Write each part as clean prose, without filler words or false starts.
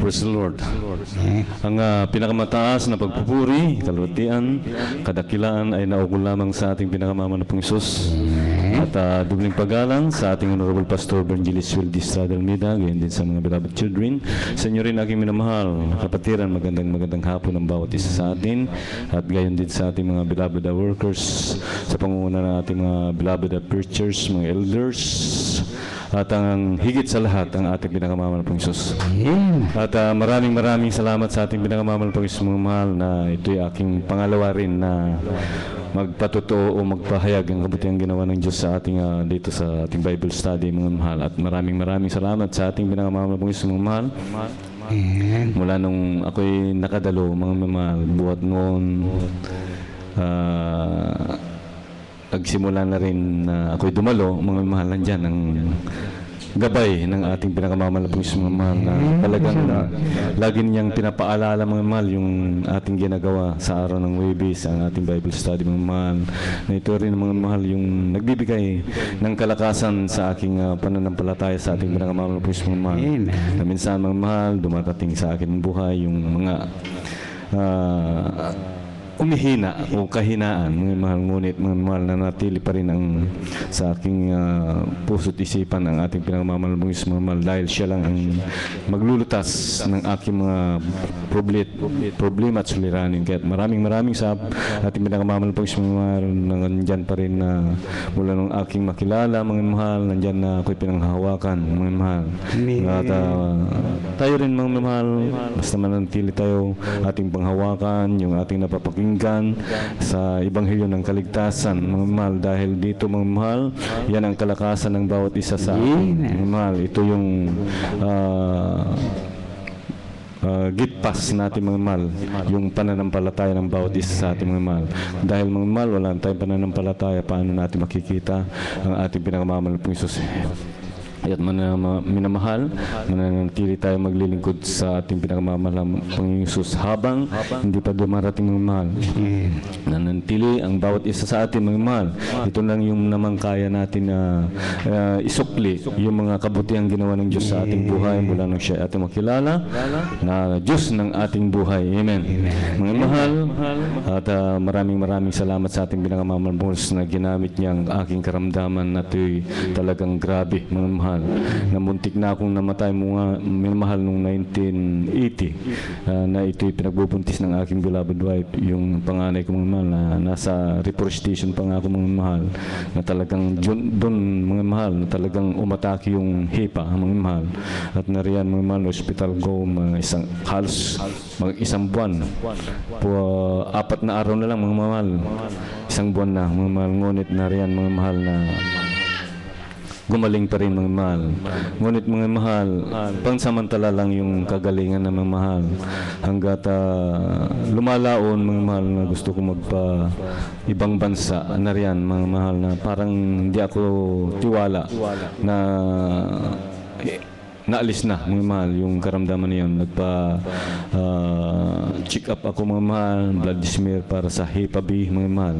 Praise the Lord. Ang pinakamataas na pagpupuri, kalutian, kadakilaan ay naugol lamang sa ating pinakamamahal na Panginoong Hesus. At dubling paggalang sa ating Honorable Pastor Evangelist Wildy Estrada Almeida, gayon din sa mga beloved children. Sa inyo rin aking minamahal, kapatiran, magandang hapon ng bawat isa sa atin. At gayon din sa ating mga beloved workers, sa pangunguna ng ating mga beloved preachers, mga elders, at ang higit sa lahat, ang ating pinakamamahal na Panginoong Hesus. At maraming salamat sa ating pinakamamahal na Panginoong mahal na ito'y aking pangalawa rin na magpatotoo o magpahayag ang kabutihan ginawa ng Diyos sa ating dito sa ating Bible study, mga mahal. At maraming salamat sa ating pinakamamahal na Panginoong mahal. Mula nung ako'y nakadalo, mga mahal, buhat noon, nagsimula na rin na ako'y dumalo, mga mahalan dyan, ang gabay ng ating pinakamamahal na Panginoong mahal na talagang lagi niyang pinapaalala, mga mahal, yung ating ginagawa sa araw ng Huwebes, ang ating Bible study, mga mahal, na ito rin, mga mahal, yung nagbibigay ng kalakasan sa aking pananampalataya sa ating pinakamamahal na Panginoong mahal. Na minsan, mga mahal, dumarating sa akin ng buhay yung mga umihina o kahinaan, mga mahal, ngunit mga mahal, na natili pa rin ang sa aking puso't isipan ang ating pinakamamahal mga mahal, dahil siya lang ang maglulutas ng aking mga problema at suliranin. Kaya maraming sa ating pinakamamahal mga mahal, nandyan pa rin na mula nung aking makilala, mga mahal, nandyan na ako'y pinanghahawakan, mga mahal. At tayo rin, mga mahal, basta manatili tayo ating panghawakan, yung ating napapakinggan sa Ebanghelyo ng Kaligtasan, mga mahal, dahil dito, mga mahal, yan ang kalakasan ng bawat isa sa atin, mga mahal. Ito yung gitpas natin, mga mahal, yung pananampalataya ng bawat isa sa ating, mga mahal. Dahil, mga mahal, wala tayong pananampalataya, paano natin makikita ang ating pinakamamahal na Panginoon? At minamahal, mananatili tayo maglilingkod sa ating pinakamamahal na Panginoong Hesus habang hindi pa dumarating, mga mahal. Nananatili ang bawat isa sa atin, mga mahal. Ito lang yung namang kaya natin na isukli yung mga kabutihang ginawa ng Diyos sa ating buhay mula nang siya ating makilala na Diyos ng ating buhay. Amen. Mga mahal, at maraming salamat sa ating pinakamamahal na ginamit niya ang aking karamdaman na ito'y talagang grabe, mga mahal. Namuntik na akong namatay, mga minamahal, noong 1980 na ito'y pinagbubuntis ng aking beloved wife, yung panganay ko, mga mahal, na nasa reforestation pa nga ako, mga mahal, na talagang doon, mga mahal, na talagang umatake yung hipa, mga mahal. At nariyan, mga mahal, hospital go halos isang buwan po, 4 na araw na lang, mga mahal, isang buwan na, mga mahal. Ngunit nariyan, mga mahal, na gumaling pa rin, mga mahal. Ngunit, mga mahal, pansamantala lang yung kagalingan ng mga mahal. Hanggat lumalaon, mga mahal, na gusto ko magpa ibang bansa, nariyan, mga mahal, na parang hindi ako tiwala na naalis na, mga mahal, yung karamdaman na yun. Check up ako, mga mahal, blood smear para sa HEPA B, mga mahal.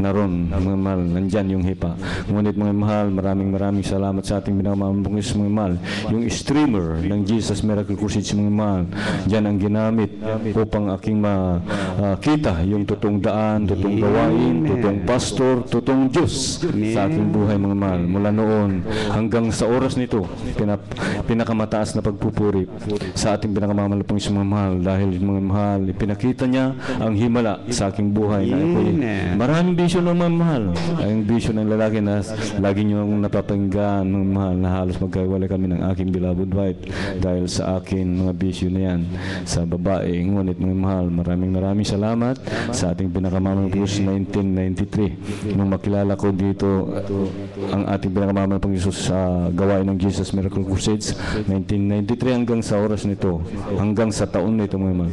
Naroon, mga mahal, nandyan yung HEPA. Ngunit, mga mahal, maraming salamat sa ating binamamangis, mga mahal. Yung streamer ng Jesus Miracle Crusade, mga mahal, dyan ang ginamit upang aking makita yung totoong daan, totoong gawain, totoong pastor, totoong Diyos sa aking buhay, mga mahal. Mula noon hanggang sa oras nito, pinakamataas na pagpupuri sa ating pinakamamahal na Panginoon, mga mahal, dahil, mga mahal, ipinakita niya ang himala sa aking buhay na maraming bisyo ng, mga mahal. Ang bisyo ng lalaki na lagi niyo akong napapanggan, mga mahal, na halos magkawala kami ng aking beloved wife dahil sa akin mga bisyo na yan sa babae. Ngunit, mga mahal, maraming salamat sa ating pinakamamahal na Panginoon. 1993 nung makilala ko dito ang ating pinakamamahal na Panginoon sa gawain ng Jesus Miracle Crusades, 1993 hanggang sa oras nito, hanggang sa taon nito, mga mahal.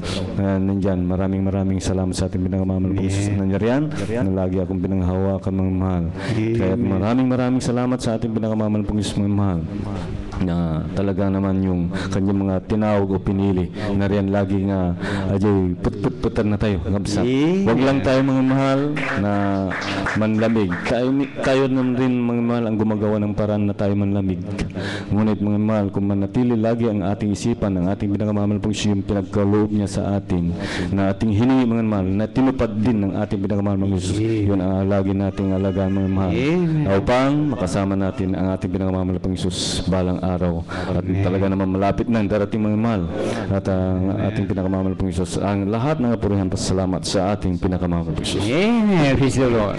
Nandyan, maraming salamat sa ating pinakamamahal na Panginoon nangyarian, na lagi akong pinanghawakan, mga mahal. Kaya maraming salamat sa ating pinakamamahal na Panginoon, mga mahal. na talaga naman yung kanyang mga tinawag o pinili na riyan lagi nga ajay put-put-putan na tayo ngabsa. Wag lang tayo mga mahal na manlamig. Tayo naman rin mga mahal ang gumagawa ng paraan na tayo manlamig. Ngunit mga mahal, kung manatili lagi ang ating isipan, ang ating pinakamamahal pong yung pinagkaloob niya sa atin, na ating hiningi mga mahal, na tinupad din ng ating pinakamamahal pong Isus, yun ang lagi nating alagaan mga mahal. Na upang makasama natin ang ating pinakamamahal pong Isus balang araw. At talaga naman malapit na ang darating mga mahal. At ang ating pinakamamahal pong Isus, ang lahat ng kapurihan pasalamat sa ating pinakamamahal pong Isus. Amen. Praise the Lord.